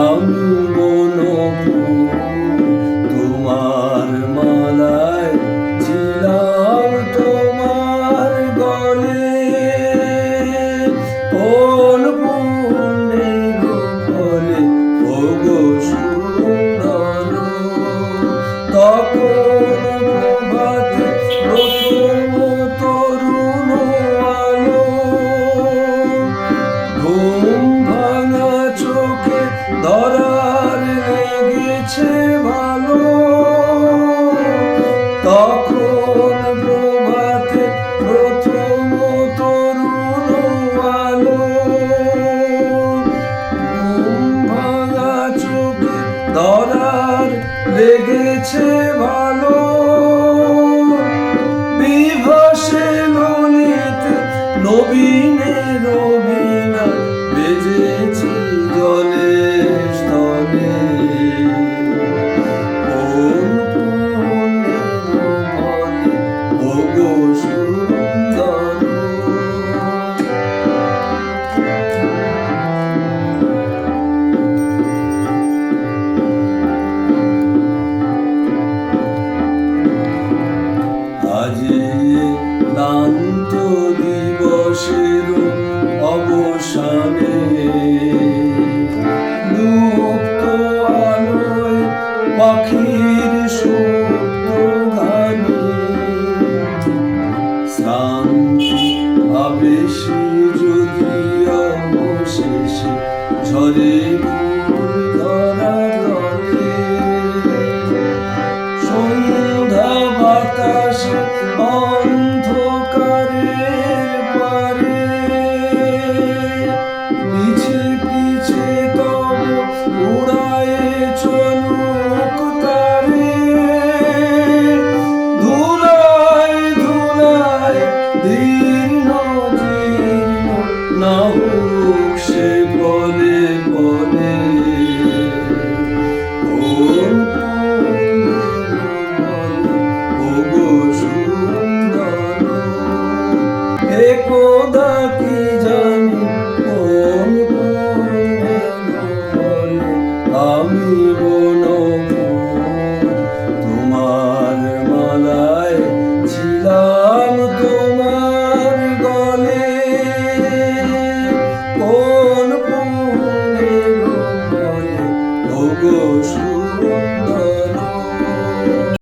আমি বনফুল তোমার মালায় ছিলাম তোমার গলে। কোন পুণ্যের ফলে ওগো সুন্দর তখন প্রভাতে প্রথম তরুণ আলো। ঘুম ভাঙা চোখে ধরার লেগেছে ভালো। তখন প্রভাতে প্রথম তরুণ আলো। ঘুম ভাঙা চোখে ধরার লেগেছে ভালো। বিভাসে ললিত নবীনের বীণা বেজেছে জলে স্থলে। কোন পুণ্যের ফলে ওগো সুন্দর আজি ক্লান্ত দিবসের অবসানে লুপ্ত আলোয় পাখির শব্দ গানে শান্তি আবেশে যদি অবশেষে ঝরে ফুল ধরা দলে। সন্ধ্যা বাতাসে অন্ধকারের পারে পিছে পিছে তব উড়ায়ে চলুক তারে। ধুলায় ধুলায় দীর্ণ জীর্ণ না হোক সে বলে বলে। কোন ওগো সুন্দর একদা কি জানি কোন পুণ্যের আমি বনফুল তোমার মালায় ছিলাম তোমার গলে। কোন পুণ্যের ফলে ওগো